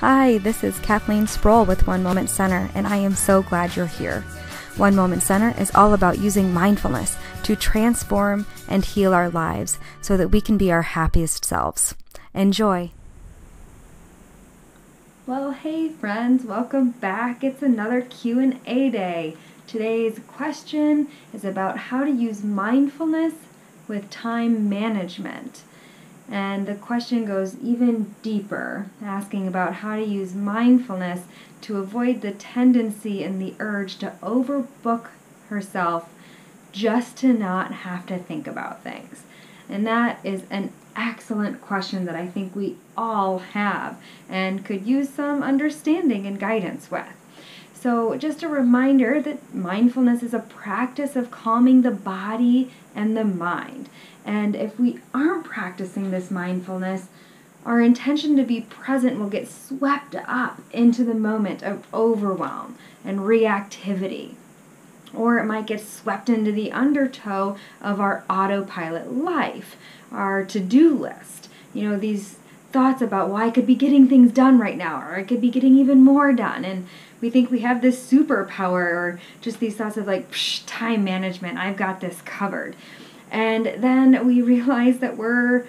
Hi, this is Kathleen Sproul with One Moment Center, and I am so glad you're here. One Moment Center is all about using mindfulness to transform and heal our lives so that we can be our happiest selves. Enjoy. Well, hey friends, welcome back. It's another Q&A day. Today's question is about how to use mindfulness with time management. And the question goes even deeper, asking about how to use mindfulness to avoid the tendency and the urge to overbook herself just to not have to think about things. And that is an excellent question that I think we all have and could use some understanding and guidance with. So just a reminder that mindfulness is a practice of calming the body and the mind. And if we aren't practicing this mindfulness, our intention to be present will get swept up into the moment of overwhelm and reactivity. Or it might get swept into the undertow of our autopilot life, our to-do list. You know, these thoughts about, well, I could be getting things done right now, or I could be getting even more done. And we think we have this superpower, or just these thoughts of like, time management, I've got this covered. And then we realize that we're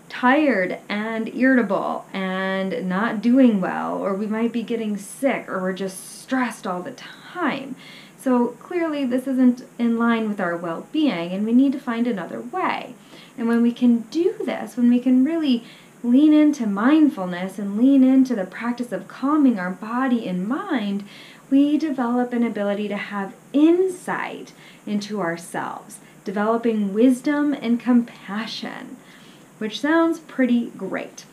tired and irritable and not doing well, or we might be getting sick, or we're just stressed all the time. So clearly this isn't in line with our well-being, and we need to find another way. And when we can do this, when we can really lean into mindfulness and lean into the practice of calming our body and mind, we develop an ability to have insight into ourselves, developing wisdom and compassion, which sounds pretty great.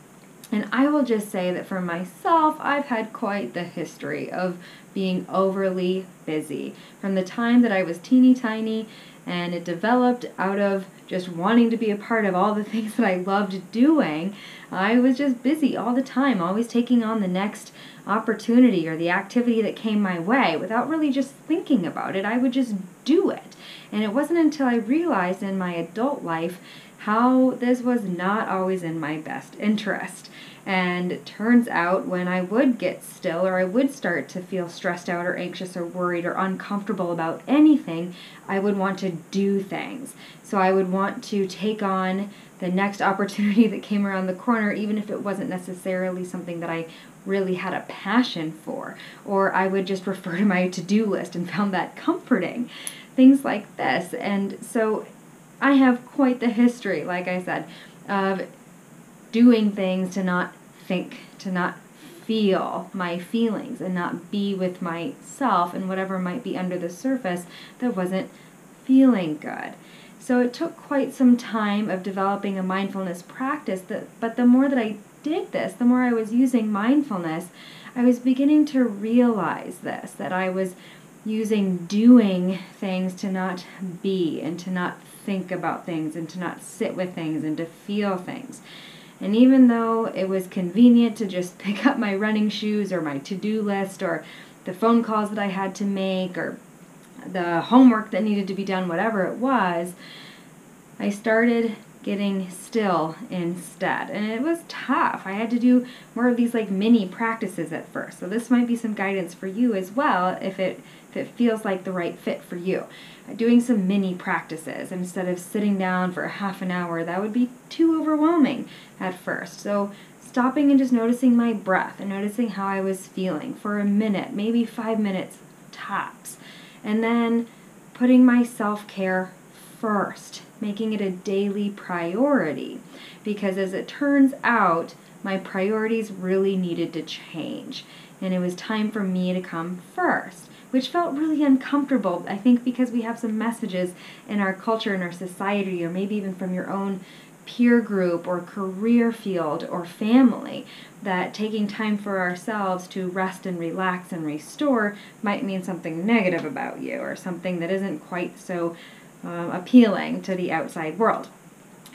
And I will just say that for myself, I've had quite the history of being overly busy. From the time that I was teeny tiny, and it developed out of just wanting to be a part of all the things that I loved doing, I was just busy all the time, always taking on the next opportunity or the activity that came my way without really just thinking about it. I would just do it. And it wasn't until I realized in my adult life how this was not always in my best interest. And it turns out when I would get still, or I would start to feel stressed out or anxious or worried or uncomfortable about anything, I would want to do things. So I would want to take on the next opportunity that came around the corner, even if it wasn't necessarily something that I really had a passion for. Or I would just refer to my to-do list and found that comforting. Things like this. And so I have quite the history, like I said, of doing things to not think, to not feel my feelings, and not be with myself and whatever might be under the surface that wasn't feeling good. So it took quite some time of developing a mindfulness practice, but the more that I did this, the more I was using mindfulness, I was beginning to realize this, that I was using doing things to not be, and to not think about things, and to not sit with things, and to feel things. And even though it was convenient to just pick up my running shoes or my to-do list or the phone calls that I had to make or the homework that needed to be done, whatever it was, I started getting still instead. And it was tough. I had to do more of these like mini practices at first. So this might be some guidance for you as well if it feels like the right fit for you. Doing some mini practices instead of sitting down for half an hour, that would be too overwhelming at first. So stopping and just noticing my breath and noticing how I was feeling for a minute, maybe 5 minutes tops. And then putting my self-care first, making it a daily priority. Because as it turns out, my priorities really needed to change. And it was time for me to come first, which felt really uncomfortable, I think, because we have some messages in our culture, in our society, or maybe even from your own peer group or career field or family, that taking time for ourselves to rest and relax and restore might mean something negative about you, or something that isn't quite so appealing to the outside world.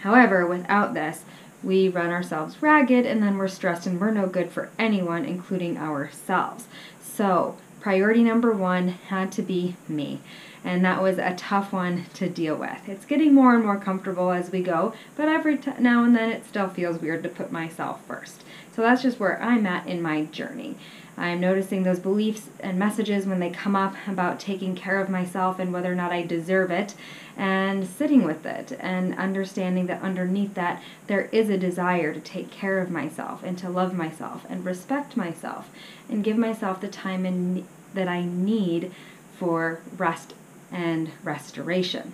However, without this, we run ourselves ragged, and then we're stressed and we're no good for anyone, including ourselves. So priority number one had to be me. And that was a tough one to deal with. It's getting more and more comfortable as we go, but every now and then it still feels weird to put myself first. So that's just where I'm at in my journey. I'm noticing those beliefs and messages when they come up about taking care of myself and whether or not I deserve it, and sitting with it and understanding that underneath that there is a desire to take care of myself and to love myself and respect myself and give myself the time that I need for rest and restoration.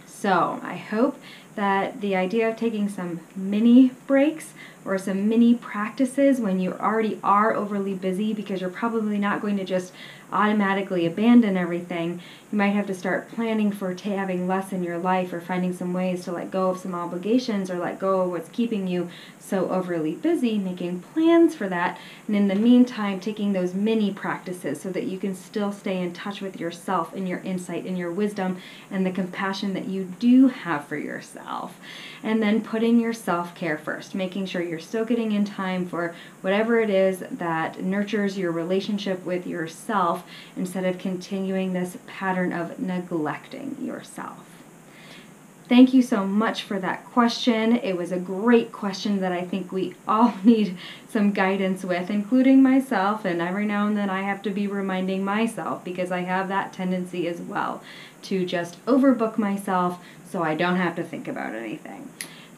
So I hope that the idea of taking some mini breaks or some mini practices when you already are overly busy, because you're probably not going to just automatically abandon everything. You might have to start planning for having less in your life, or finding some ways to let go of some obligations or let go of what's keeping you so overly busy, making plans for that. And in the meantime, taking those mini practices so that you can still stay in touch with yourself and your insight and your wisdom and the compassion that you do have for yourself. And then putting your self-care first, making sure you're still getting in time for whatever it is that nurtures your relationship with yourself, instead of continuing this pattern of neglecting yourself. Thank you so much for that question. It was a great question that I think we all need some guidance with, including myself, and every now and then I have to be reminding myself, because I have that tendency as well to just overbook myself so I don't have to think about anything.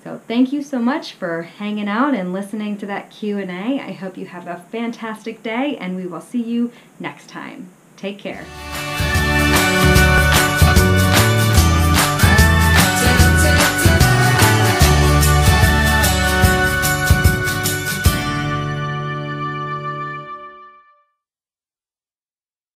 So thank you so much for hanging out and listening to that Q&A. I hope you have a fantastic day, and we will see you next time. Take care.